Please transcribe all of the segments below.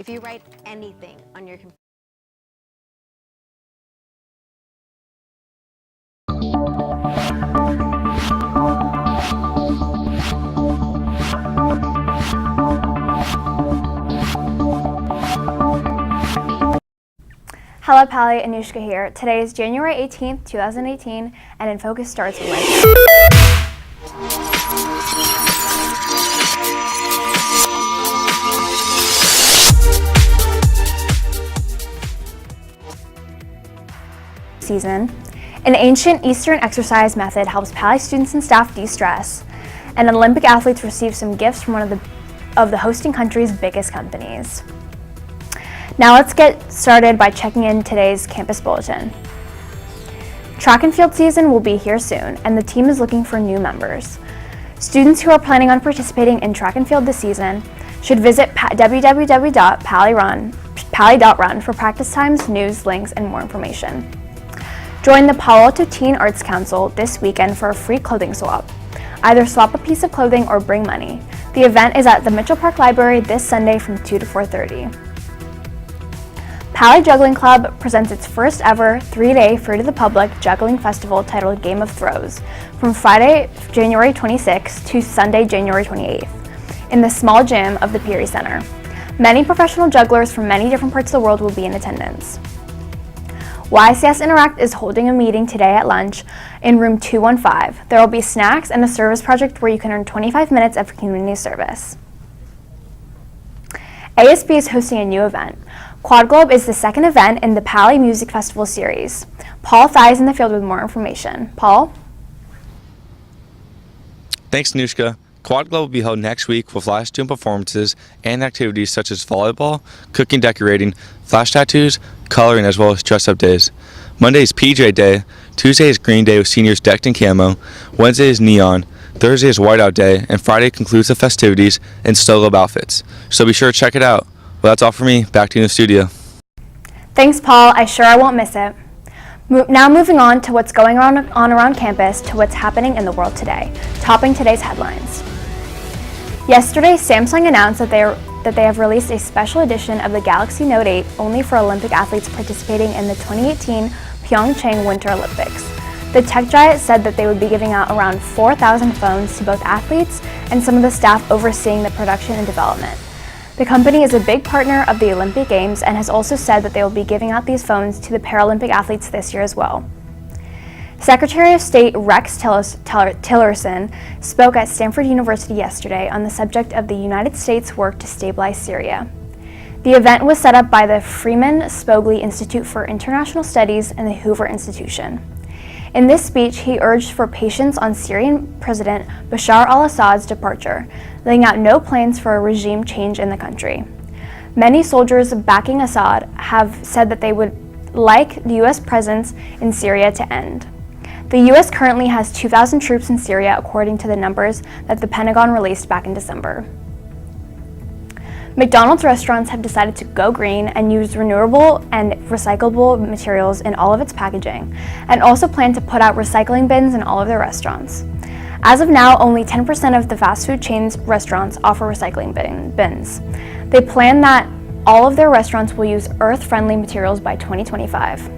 If you write anything on your computer, Hello Pally, Anushka here. Today is January 18th, 2018, and InFocus starts with season. An ancient Eastern exercise method helps Pally students and staff de-stress, and Olympic athletes receive some gifts from one of the hosting country's biggest companies. Now let's get started by checking in today's campus bulletin. Track and field season will be here soon, and the team is looking for new members. Students who are planning on participating in track and field this season should visit www.pally.run for practice times, news, links, and more information. Join the Palo Alto Teen Arts Council this weekend for a free clothing swap. Either swap a piece of clothing or bring money. The event is at the Mitchell Park Library this Sunday from 2 to 4:30. Pally Juggling Club presents its first ever 3-day free-to-the-public juggling festival titled Game of Throws from Friday, January 26th to Sunday, January 28th in the small gym of the Peary Center. Many professional jugglers from many different parts of the world will be in attendance. YCS Interact is holding a meeting today at lunch in room 215. There will be snacks and a service project where you can earn 25 minutes of community service. ASB is hosting a new event. Quad Globe is the second event in the Pally Music Festival series. Paul Thigh is in the field with more information. Paul? Thanks, Anushka. Quad Globe will be held next week with live student performances and activities such as volleyball, cooking, decorating, flash tattoos, coloring, as well as dress-up days. Monday is PJ Day, Tuesday is Green Day with seniors decked in camo, Wednesday is Neon, Thursday is Whiteout Day, and Friday concludes the festivities in Snow Globe outfits. So be sure to check it out. Well, that's all for me. Back to you in the studio. Thanks, Paul. I won't miss it. Now moving on to what's going on around campus to what's happening in the world today, topping today's headlines. Yesterday, Samsung announced that they have released a special edition of the Galaxy Note 8 only for Olympic athletes participating in the 2018 Pyeongchang Winter Olympics. The tech giant said that they would be giving out around 4,000 phones to both athletes and some of the staff overseeing the production and development. The company is a big partner of the Olympic Games and has also said that they will be giving out these phones to the Paralympic athletes this year as well. Secretary of State Rex Tillerson spoke at Stanford University yesterday on the subject of the United States' work to stabilize Syria. The event was set up by the Freeman Spogli Institute for International Studies and the Hoover Institution. In this speech, he urged for patience on Syrian President Bashar al-Assad's departure, laying out no plans for a regime change in the country. Many soldiers backing Assad have said that they would like the U.S. presence in Syria to end. The U.S. currently has 2,000 troops in Syria, according to the numbers that the Pentagon released back in December. McDonald's restaurants have decided to go green and use renewable and recyclable materials in all of its packaging, and also plan to put out recycling bins in all of their restaurants. As of now, only 10% of the fast food chains' restaurants offer recycling bins. They plan that all of their restaurants will use earth-friendly materials by 2025.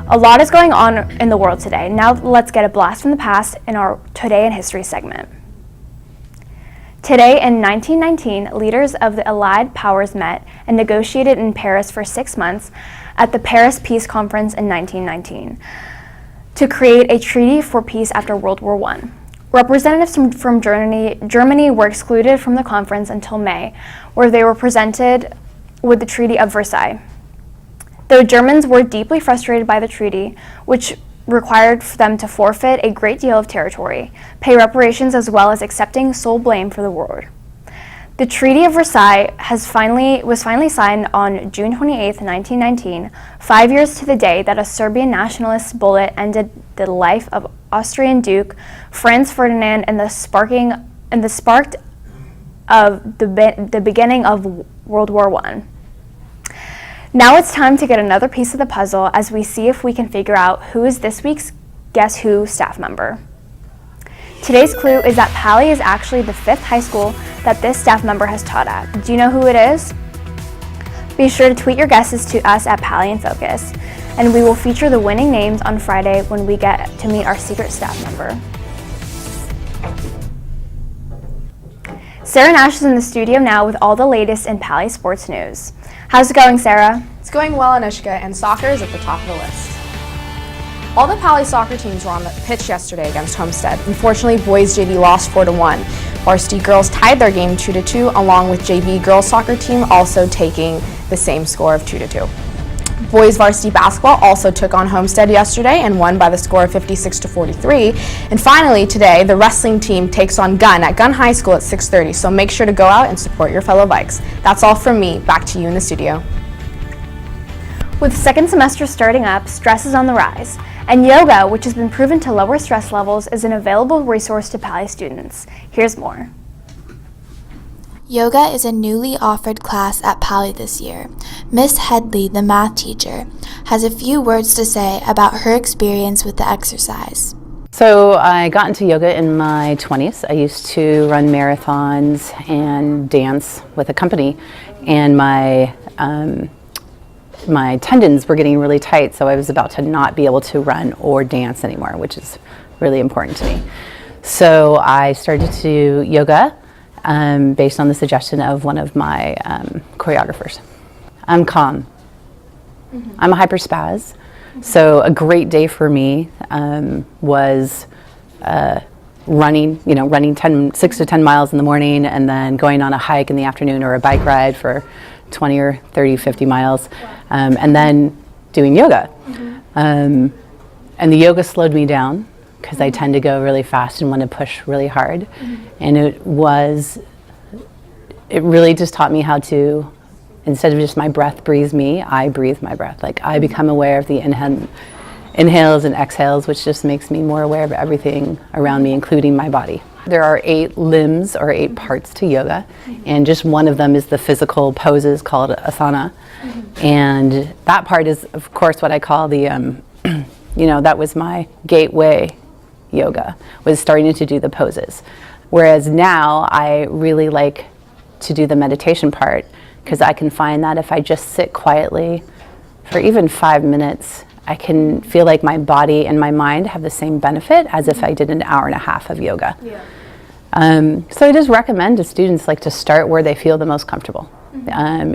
A lot is going on in the world today. Now let's get a blast from the past in our Today in History segment. Today in 1919, leaders of the Allied powers met and negotiated in Paris for 6 months at the Paris Peace Conference in 1919 to create a treaty for peace after World War I. Representatives from Germany were excluded from the conference until May, where they were presented with the Treaty of Versailles. The Germans were deeply frustrated by the treaty, which required for them to forfeit a great deal of territory, pay reparations, as well as accepting sole blame for the war. The Treaty of Versailles was finally signed on June 28, 1919, 5 years to the day that a Serbian nationalist bullet ended the life of Austrian Duke Franz Ferdinand and sparked of the beginning of World War I. Now it's time to get another piece of the puzzle as we see if we can figure out who is this week's Guess Who staff member. Today's clue is that Pally is actually the 5th high school that this staff member has taught at. Do you know who it is? Be sure to tweet your guesses to us at Pally InFocus, and we will feature the winning names on Friday when we get to meet our secret staff member. Sarah Nash is in the studio now with all the latest in Pally sports news. How's it going, Sarah? It's going well, Anushka, and soccer is at the top of the list. All the Pally soccer teams were on the pitch yesterday against Homestead. Unfortunately, boys JV lost 4-1. Varsity girls tied their game 2-2, along with JV girls soccer team also taking the same score of 2-2. Boys varsity basketball also took on Homestead yesterday and won by the score of 56-43. And finally, today, the wrestling team takes on Gunn at Gunn High School at 6:30. So make sure to go out and support your fellow Vikes. That's all from me. Back to you in the studio. With second semester starting up, stress is on the rise, and yoga, which has been proven to lower stress levels, is an available resource to Pally students. Here's more. Yoga is a newly offered class at Pally this year. Miss Headley, the math teacher, has a few words to say about her experience with the exercise. So I got into yoga in my 20s. I used to run marathons and dance with a company, and my tendons were getting really tight, so I was about to not be able to run or dance anymore, which is really important to me. So I started to do yoga based on the suggestion of one of my choreographers. I'm calm. I'm a hyperspaz, so a great day for me was running, running 6 to 10 miles in the morning and then going on a hike in the afternoon or a bike ride for 20 or 30, 50 miles, and then doing yoga. And the yoga slowed me down because I tend to go really fast and want to push really hard. And it really just taught me how to, instead of just my breath breathes me, I breathe my breath. Like I become aware of the inhales and exhales, which just makes me more aware of everything around me, including my body. There are 8 limbs or 8 parts to yoga, and just one of them is the physical poses called asana. And that part is, of course, what I call the, that was my gateway yoga, was starting to do the poses. Whereas now I really like to do the meditation part, because I can find that if I just sit quietly for even 5 minutes, I can feel like my body and my mind have the same benefit as if I did an hour and a half of yoga. So I just recommend to students to start where they feel the most comfortable.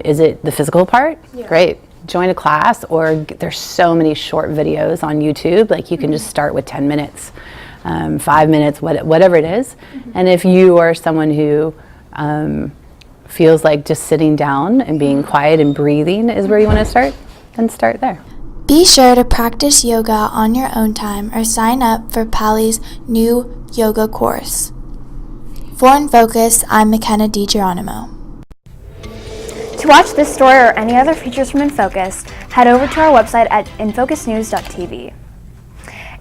Is it the physical part? Great. Join a class, or there's so many short videos on YouTube, you can just start with 10 minutes, 5 minutes, whatever it is. And if you are someone who feels like just sitting down and being quiet and breathing is where you want to start, then start there. Be sure to practice yoga on your own time or sign up for Pally's new yoga course. For InFocus, I'm McKenna DiGeronimo. To watch this story or any other features from InFocus, head over to our website at infocusnews.tv.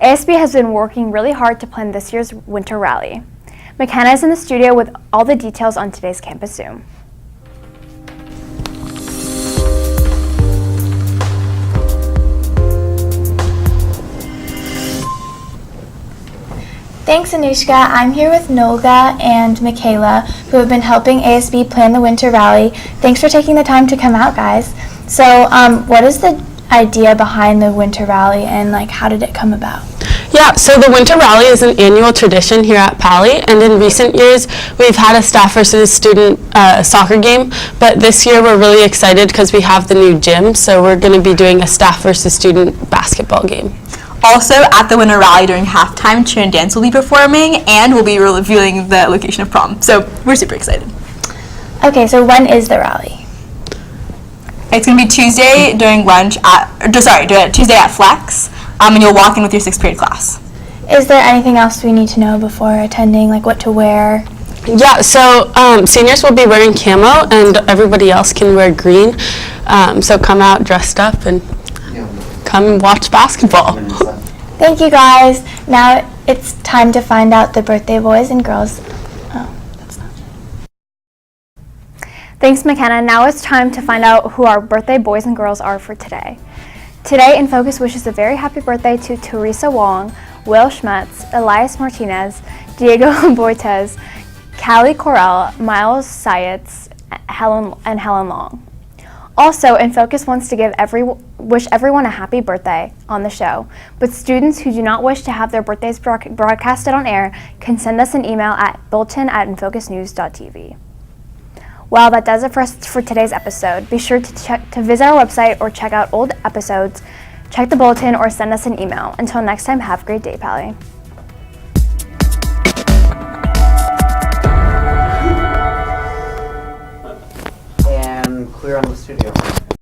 ASB has been working really hard to plan this year's winter rally. McKenna is in the studio with all the details on today's Campus Zoom. Thanks, Anushka. I'm here with Nolga and Michaela, who have been helping ASB plan the winter rally. Thanks for taking the time to come out, guys. So, what is the idea behind the winter rally, and how did it come about? Yeah, so the Winter Rally is an annual tradition here at Pally, and in recent years we've had a staff versus student soccer game, but this year we're really excited because we have the new gym, so we're going to be doing a staff versus student basketball game. Also, at the Winter Rally during halftime, cheer and dance will be performing, and we'll be revealing the location of prom, so we're super excited. Okay, so when is the rally? It's going to be Tuesday during lunch Tuesday at Flex, and you'll walk in with your 6th period class. Is there anything else we need to know before attending, what to wear? Yeah, so seniors will be wearing camo, and everybody else can wear green, so come out dressed up and come watch basketball. Thank you, guys. Now it's time to find out the birthday boys and girls. Thanks, McKenna. Now it's time to find out who our birthday boys and girls are for today. Today, InFocus wishes a very happy birthday to Teresa Wong, Will Schmetz, Elias Martinez, Diego Boitez, Callie Correll, Miles Sayetz, and Helen Long. Also, InFocus wants to wish everyone a happy birthday on the show, but students who do not wish to have their birthdays broadcasted on air can send us an email at bulletin@infocusnews.tv. Well, that does it for today's episode. Be sure to visit our website or check out old episodes, check the bulletin, or send us an email. Until next time, have a great day, Pally. And clear on the studio.